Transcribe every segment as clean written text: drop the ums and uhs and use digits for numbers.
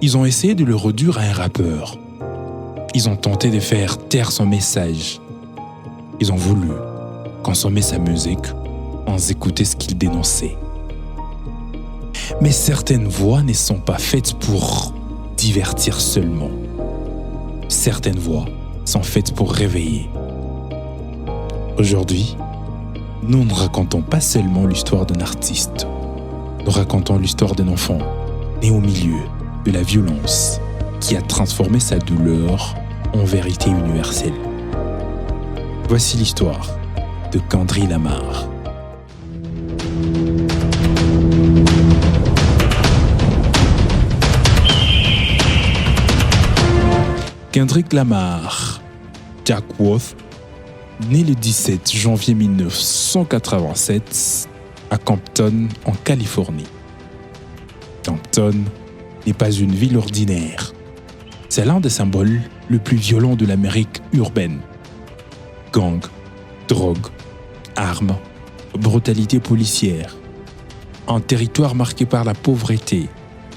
Ils ont essayé de le réduire à un rappeur. Ils ont tenté de faire taire son message. Ils ont voulu consommer sa musique sans écouter ce qu'il dénonçait. Mais certaines voix ne sont pas faites pour divertir seulement. Certaines voix sont faites pour réveiller. Aujourd'hui, nous ne racontons pas seulement l'histoire d'un artiste. Nous racontons l'histoire d'un enfant né au milieu de la violence qui a transformé sa douleur en vérité universelle. Voici l'histoire de Kendrick Lamar. Kendrick Lamar, Jack Worth, né le 17 janvier 1987 à Compton, en Californie. Compton n'est pas une ville ordinaire. C'est l'un des symboles les plus violents de l'Amérique urbaine. Gangs, drogue, armes, brutalité policière. Un territoire marqué par la pauvreté,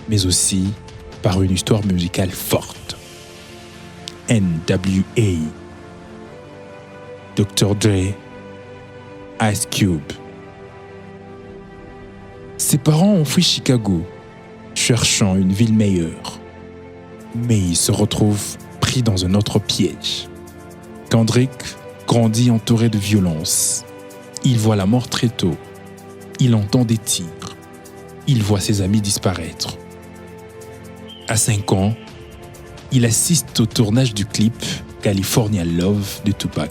mais aussi par une histoire musicale forte. N.W.A., Dr. Dre, Ice Cube. Ses parents ont fui Chicago, cherchant une ville meilleure. Mais ils se retrouvent pris dans un autre piège. Kendrick grandit entouré de violence. Il voit la mort très tôt. Il entend des tirs. Il voit ses amis disparaître. À 5 ans, il assiste au tournage du clip California Love de Tupac.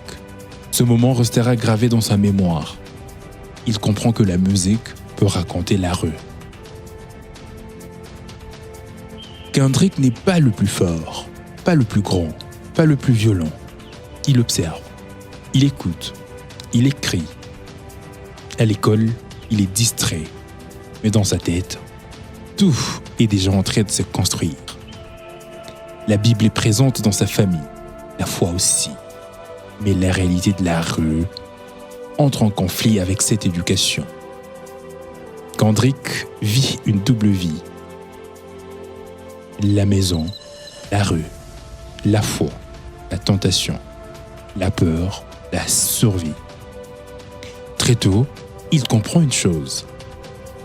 Ce moment restera gravé dans sa mémoire. Il comprend que la musique peut raconter la rue. Kendrick n'est pas le plus fort, pas le plus grand, pas le plus violent. Il observe, il écoute, il écrit. À l'école, il est distrait. Mais dans sa tête, tout est déjà en train de se construire. La Bible est présente dans sa famille, la foi aussi. Mais la réalité de la rue entre en conflit avec cette éducation. Kendrick vit une double vie. La maison, la rue, la foi, la tentation, la peur, la survie. Très tôt, il comprend une chose.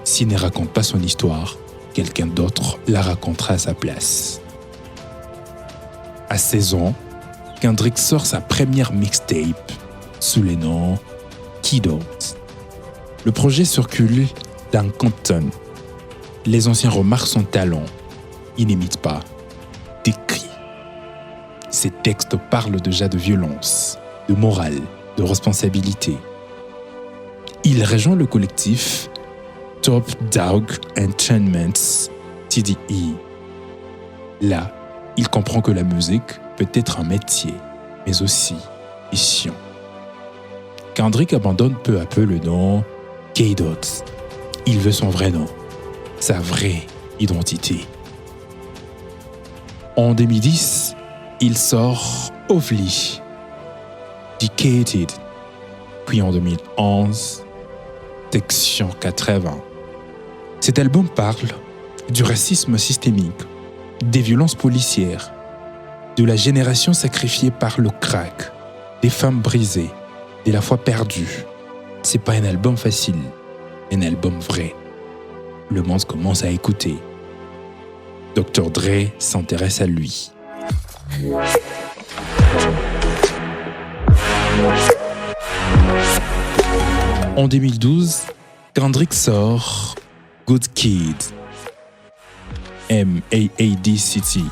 S'il ne raconte pas son histoire, quelqu'un d'autre la racontera à sa place. À 16 ans, Kendrick sort sa première mixtape sous le nom Kiddos. Le projet circule dans Compton. Les anciens remarquent son talent. Il n'imite pas, décrit. Ses textes parlent déjà de violence, de morale, de responsabilité. Il rejoint le collectif Top Dog Entertainment, TDE. Là, il comprend que la musique peut être un métier, mais aussi mission. Kendrick abandonne peu à peu le nom K-Dot. Il veut son vrai nom, sa vraie identité. En 2010, il sort Ovly, Dedicated, puis en 2011, Section 80. Cet album parle du racisme systémique, des violences policières, de la génération sacrifiée par le crack, des femmes brisées, de la foi perdue. C'est pas un album facile, un album vrai. Le monde commence à écouter. Dr. Dre s'intéresse à lui. En 2012, Kendrick sort Good Kid, M.A.A.D. City.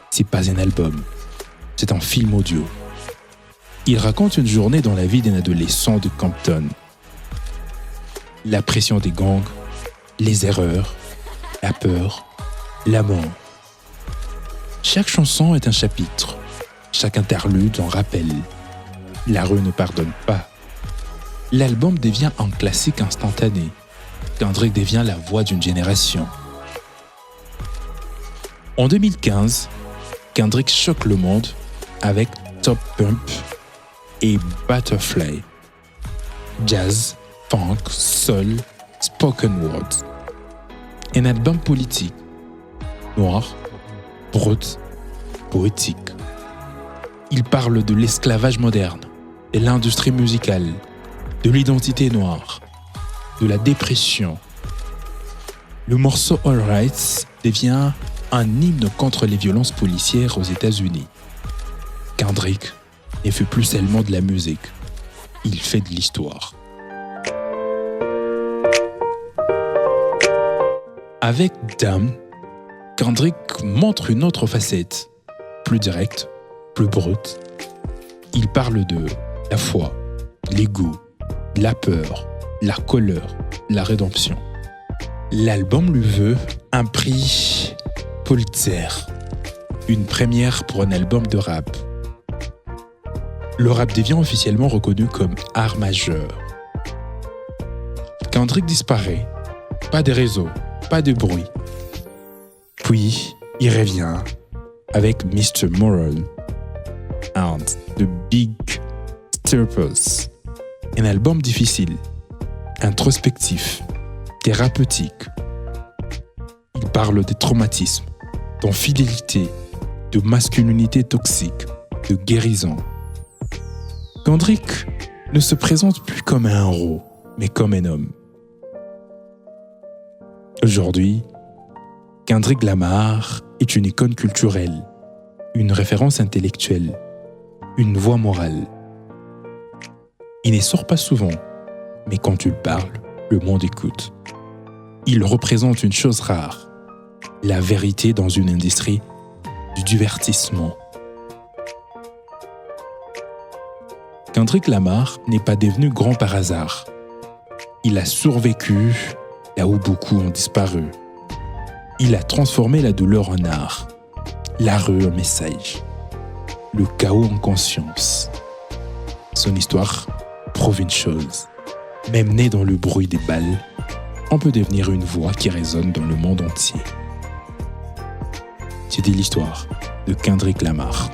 C'est pas un album, c'est un film audio. Il raconte une journée dans la vie d'un adolescent de Compton. La pression des gangs, les erreurs, la peur, la mort. Chaque chanson est un chapitre, chaque interlude en rappelle. La rue ne pardonne pas. L'album devient un classique instantané. Kendrick devient la voix d'une génération. En 2015, Kendrick choque le monde avec Top Pump et Butterfly. Jazz, funk, soul, spoken word. Un album politique. noire, brute, poétique. Il parle de l'esclavage moderne, de l'industrie musicale, de l'identité noire, de la dépression. Le morceau All Right devient un hymne contre les violences policières aux États-Unis. Kendrick ne fait plus seulement de la musique, il fait de l'histoire. Avec Damn, Kendrick montre une autre facette, plus directe, plus brute. Il parle de la foi, l'ego, la peur, la colère, la rédemption. L'album lui veut un prix Pulitzer, une première pour un album de rap. Le rap devient officiellement reconnu comme art majeur. Kendrick disparaît, pas de réseau, pas de bruit. Puis, il revient avec Mr. Moral and The Big Steppers, un album difficile, introspectif, thérapeutique. Il parle des traumatismes, d'infidélité, de masculinité toxique, de guérison. Kendrick ne se présente plus comme un héros, mais comme un homme. Aujourd'hui, Kendrick Lamar est une icône culturelle, une référence intellectuelle, une voix morale. Il ne sort pas souvent, mais quand tu le parles, le monde écoute. Il représente une chose rare, la vérité dans une industrie du divertissement. Kendrick Lamar n'est pas devenu grand par hasard. Il a survécu là où beaucoup ont disparu. Il a transformé la douleur en art, la rue en message, le chaos en conscience. Son histoire prouve une chose. Même né dans le bruit des balles, on peut devenir une voix qui résonne dans le monde entier. C'était l'histoire de Kendrick Lamar.